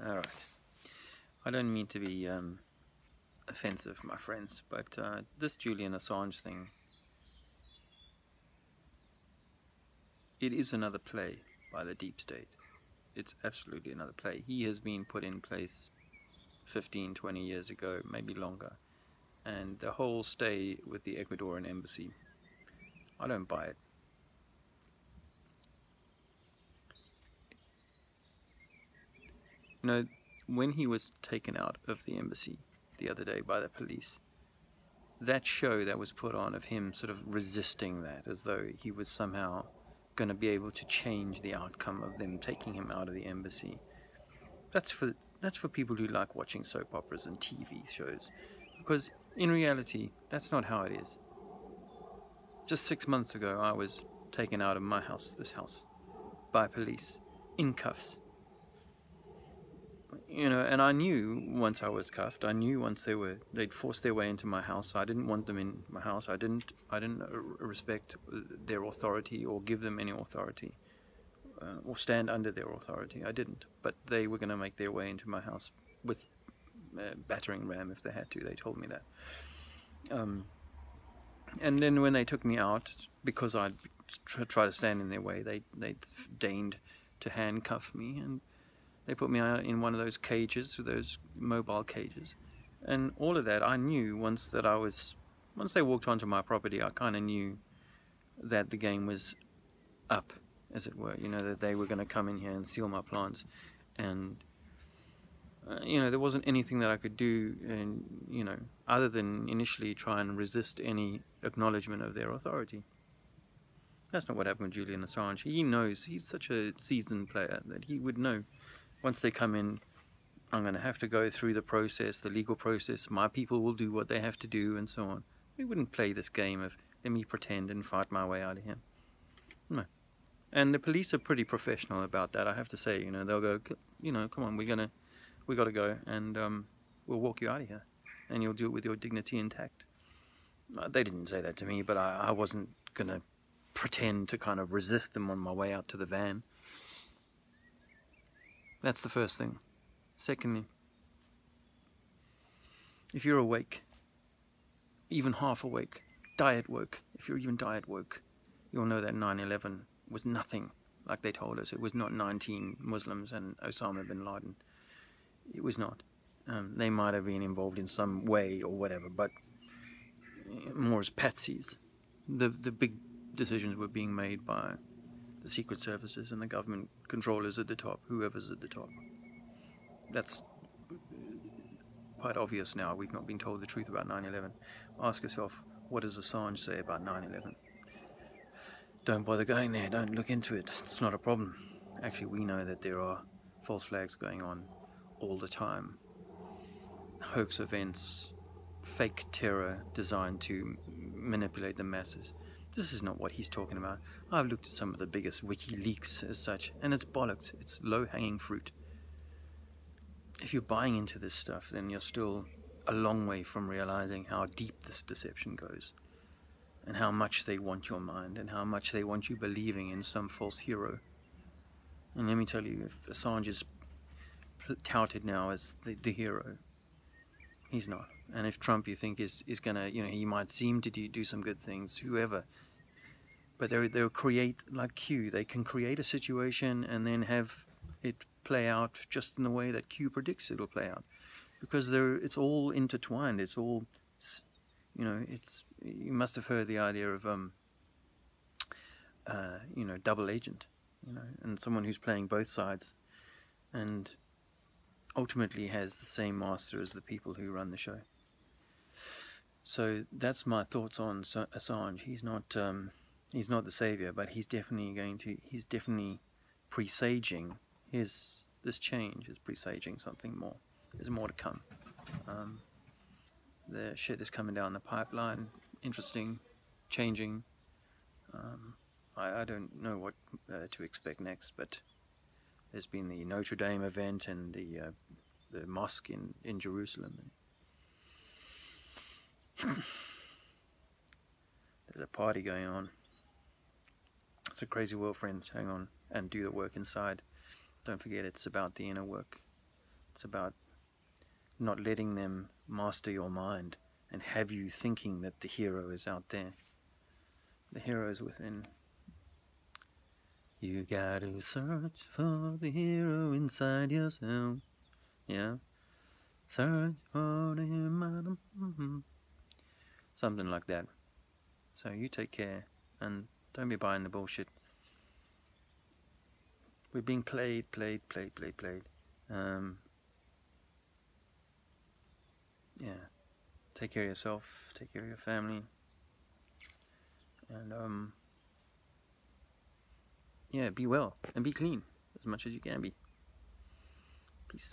Alright. I don't mean to be offensive, my friends, but this Julian Assange thing, it is another play by the deep state. It's absolutely another play. He has been put in place 15, 20 years ago, maybe longer. And the whole stay with the Ecuadorian embassy, I don't buy it. You know, when he was taken out of the embassy the other day by the police, that show that was put on of him sort of resisting that, as though he was somehow going to be able to change the outcome of them taking him out of the embassy, that's for people who like watching soap operas and TV shows, because in reality that's not how it is. Just 6 months ago I was taken out of my house, this house, by police in cuffs. You know, and I knew once I was cuffed, I knew once they'd forced their way into my house. I didn't want them in my house. I didn't respect their authority or give them any authority, or stand under their authority. I didn't. But they were going to make their way into my house with battering ram if they had to. They told me that. And then when they took me out, because I'd tried to stand in their way, they deigned to handcuff me, and they put me out in one of those cages, those mobile cages. And all of that, I knew once they walked onto my property, I kind of knew that the game was up, as it were. You know, that they were going to come in here and steal my plants. And, you know, there wasn't anything that I could do, and, you know, other than initially try and resist any acknowledgement of their authority. That's not what happened with Julian Assange. He knows, he's such a seasoned player that he would know. Once they come in, I'm going to have to go through the process, the legal process. My people will do what they have to do, and so on. We wouldn't play this game of let me pretend and fight my way out of here. No. And the police are pretty professional about that, I have to say. You know, they'll go, you know, come on, we got to go, and we'll walk you out of here, and you'll do it with your dignity intact. They didn't say that to me, but I wasn't going to pretend to kind of resist them on my way out to the van. That's the first thing. Secondly, if you're awake, even half awake, diet woke, if you're even diet woke, you'll know that 9/11 was nothing like they told us. It was not 19 Muslims and Osama bin Laden. It was not. They might have been involved in some way or whatever, but more as patsies. The big decisions were being made by the secret services and the government controllers at the top, whoever's at the top. That's quite obvious now. We've not been told the truth about 9/11. Ask yourself, what does Assange say about 9/11? Don't bother going there. Don't look into it. It's not a problem. Actually, we know that there are false flags going on all the time. Hoax events, fake terror designed to manipulate the masses. This is not what he's talking about. I've looked at some of the biggest WikiLeaks as such, and it's bollocks. It's low-hanging fruit. If you're buying into this stuff, then you're still a long way from realizing how deep this deception goes, and how much they want your mind, and how much they want you believing in some false hero. And let me tell you, if Assange is touted now as the hero, he's not. And if Trump, you think, is gonna, you know, he might seem to do some good things, whoever, but they'll create, like Q, they can create a situation and then have it play out just in the way that Q predicts it'll play out, because it's all intertwined. It's all, you know, you must have heard the idea of you know, double agent, you know, and someone who's playing both sides, and ultimately has the same master as the people who run the show. So that's my thoughts on Assange. He's not the savior, but he's definitely presaging this change is presaging something more. There's more to come. The shit is coming down the pipeline. Interesting, changing. I don't know what to expect next, but there's been the Notre Dame event and the mosque in Jerusalem. There's a party going on. It's a crazy world, friends. Hang on and do the work inside. Don't forget, it's about the inner work. It's about not letting them master your mind and have you thinking that the hero is out there. The hero is within. You gotta search for the hero inside yourself. Yeah? Search for the hero. Something like that. So you take care and don't be buying the bullshit. We're being played. Yeah. Take care of yourself, take care of your family. And yeah, be well and be clean as much as you can be. Peace.